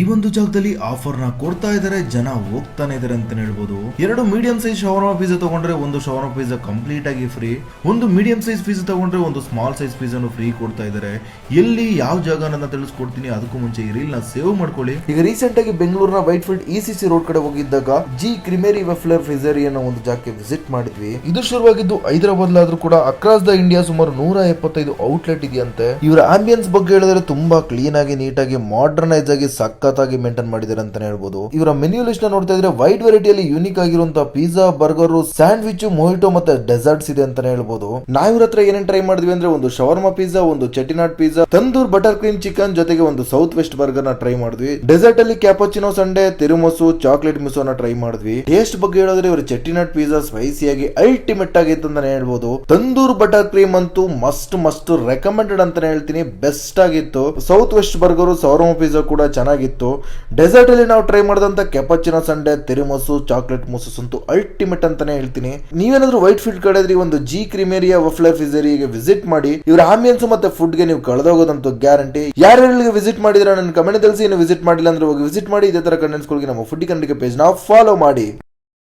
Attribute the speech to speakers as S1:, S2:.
S1: ಈ ಒಂದು ಜಾಗದಲ್ಲಿ ಆಫರ್ ನ ಕೊಡ್ತಾ ಇದಾರೆ, ಜನ ಹೋಗ್ತಾನೆ ಇದಾರೆ ಅಂತಾನೆ ಹೇಳ್ಬೋದು. ಎರಡು ಮೀಡಿಯಂ ಸೈಜ್ ಶವರ್ಮಾ ಪಿಜ್ಜಾ ತಗೊಂಡ್ರೆ ಒಂದು ಶವರ್ಮಾ ಪಿಜ್ಜಾ ಕಂಪ್ಲೀಟ್ ಆಗಿ ಫ್ರೀ, ಒಂದು ಮೀಡಿಯಂ ಸೈಜ್ ಪಿಜ್ಜಾ ತಗೊಂಡ್ರೆ ಒಂದು ಸ್ಮಾಲ್ ಸೈಜ್ ಪಿಜ್ಜಾನು ಫ್ರೀ ಕೊಡ್ತಾ ಇದಾರೆ. ಎಲ್ಲಿ ಯಾವ ಜಾಗ ಅನ್ನೋದನ್ನ ತಿಳಿಸ್ಕೊಡ್ತೀನಿ, ಅದಕ್ಕೂ ಮುಂಚೆ ಈ ರೀಲ್ ನ ಸೇವ್ ಮಾಡ್ಕೊಳ್ಳಿ. ಈಗ ರೀಸೆಂಟ್ ಆಗಿ ಬೆಂಗಳೂರಿನ ವೈಟ್ ಫೀಲ್ಡ್ ECC ರೋಡ್ ಕಡೆ ಹೋಗಿದ್ದಾಗ ಜಿ ಕ್ರಿಮೇರಿ ವೆಫ್ಲರ್ ಪಿಜ್ಜೇರಿ ಅನ್ನೋ ಒಂದು ಜಾಗಕ್ಕೆ ವಿಸಿಟ್ ಮಾಡಿದ್ವಿ. ಇದು ಶುರುವಾಗಿದ್ದು ಹೈದರಾಬಾದ್ ಆದ್ರೂ ಕೂಡ ಅಕ್ರಾಸ್ ದ ಇಂಡಿಯಾ ಸುಮಾರು 175 ಔಟ್ಲೆಟ್ ಇದೆಯಂತೆ. ಇವರ ಆಂಬಿಯನ್ಸ್ ಬಗ್ಗೆ ಹೇಳಿದ್ರೆ ತುಂಬಾ ಕ್ಲೀನ್ ಆಗಿ, ನೀಟಾಗಿ, ಮಾಡರ್ನೈಸ್ ಆಗಿ, ಸಖತ್ತಾಗಿ ಮೇಂಟೈನ್ ಮಾಡಿದ್ದಾರೆ ಅಂತಾನೆ ಹೇಳ್ಬೋದು. ಇವರ ಮೆನ್ಯೂ ಲಿಸ್ಟ್ ನ ನೋಡ್ತಾ ಇದ್ರೆ ವೈಡ್ ವೆರೈಟಿಯಲ್ಲಿ ಯೂನಿಕ್ ಆಗಿರುವಂತಹ ಪಿಜ್ಜಾ, ಬರ್ಗರ್, ಸ್ಯಾಂಡ್ವಿಚ್, ಮೊಹಿಟೋ ಮತ್ತೆ ಡೆಸರ್ಟ್ಸ್ ಇದೆ ಅಂತಾನೆ ಹೇಳ್ಬೋದು. ನಾವ್ ಇವ್ರ ಹತ್ರ ಏನೇನ್ ಟ್ರೈ ಮಾಡಿದ್ವಿ ಅಂದ್ರೆ ಒಂದು ಶವರ್ಮಾ ಪಿಜ್ಜಾ, ಒಂದು Chettinad pizza, tandoor butter cream chicken ಜೊತೆಗೆ ಒಂದು ಸೌತ್ ವೆಸ್ಟ್ ಬರ್ಗರ್ ನ ಟ್ರೈ ಮಾಡಿದ್ವಿ. ಡೆಸರ್ಟ್ ಅಲ್ಲಿ ಕ್ಯಾಪಚಿನೋ ಸಂಡೆ, ತಿರುಮಸು, ಚಾಕ್ಲೇಟ್ ಮಿಸೋ ನ ಟ್ರೈ ಮಾಡಿದ್ವಿ. ಟೇಸ್ಟ್ ಬಗ್ಗೆ ಹೇಳಿದ್ರೆ ಇವರು ಚೆಟಿನಾಡ್ ಪಿಜ್ಜಾ ಸ್ಪೈಸಿಯಾಗಿ ಅಲ್ಟಿಮೇಟ್ ಆಗಿತ್ತು ಅಂತಾನೆ ಹೇಳ್ಬೋದು. ತಂದೂರ್ ಬಟರ್ ಕ್ರೀಮ್ ಅಂತೂ ಮಸ್ಟ್ ರೆಕಮೆಂಡೆಡ್ ಅಂತಾನೆ ಹೇಳ್ತೀನಿ, ಬೆಸ್ಟ್ ಆಗಿತ್ತು. South west burger, shawarma pizza ಕೂಡ ಚೆನ್ನಾಗಿತ್ತು. ಡೆಸರ್ಟ್ ಅಲ್ಲಿ ನಾವು ಟ್ರೈ ಮಾಡಿದಂತ ಕ್ಯಾಪಚಿನೋ ಸಂಡೆ, ತಿರುಮಸು, ಚಾಕ್ಲೇಟ್ ಮೂಸಸ್ ಅಂತೂ ಅಲ್ಟಿಮೇಟ್ ಅಂತಾನೆ ಹೇಳ್ತೀನಿ. ನೀವೇನಾದ್ರೂ ವೈಟ್ ಫೀಲ್ಡ್ ಕಡೆ ಇದ್ರೆ ಒಂದು ಜಿ ಕ್ರಿಮೇರಿಯಾ ವೆಫ್ಲರ್ ಪಿಜ್ಜೇರಿಗೆ ವಿಸಿಟ್ ಮಾಡಿ. ಇವರ ಆಂಬಿಯನ್ಸ್ ಮತ್ತೆ ಫುಡ್ ಗೆ ನೀವು ಕಳೆದೋಗೋದಂತೂ ಗ್ಯಾರಂಟಿ. ಯಾರ್ಯಾರಿಗೆ ವಿಸಿಟ್ ಮಾಡಿದ್ರೆ ನನ್ನ ಕಮೆಂಟ್ ತಿಳಿಸಿ. ವಿಸಿಟ್ ಮಾಡಿಲ್ಲ ಅಂದ್ರೆ ಹೋಗಿ ವಿಸಿಟ್ ಮಾಡಿ. ಇದೇ ತರ ಕಂಟೆಂಟ್ಸ್ ಗಳಿಗೆ ನಮ್ಮ ಫುಡ್ ಕನ್ನಡಿಗ ಪೇಜ್ ನಾವು ಫಾಲೋ ಮಾಡಿ.